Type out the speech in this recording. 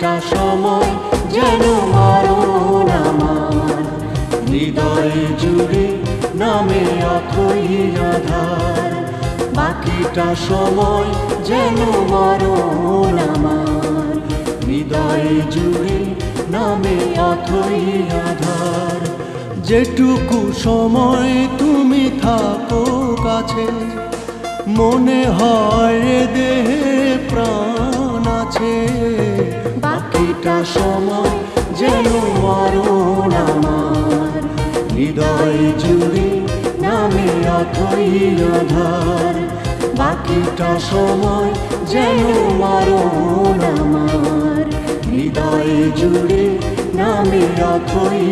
বাকিটা সময় যেন মরণ আমার, হৃদয় জুড়ে নামে অথই আধার। বাকিটা সময় যেন মরণ আমার, হৃদয় জুড়ে নামে অথই আধার। যেটুকু সময় তুমি থাকো কাছে, মনে হয় এ দেহে প্রাণ আছে। বাকিটা সময় যেন মরণ আমার, হৃদয় জুড়ে নামে অথই আধার। বাকিটা সময় যেন মরণ আমার, হৃদয় জুড়ে নামে অথই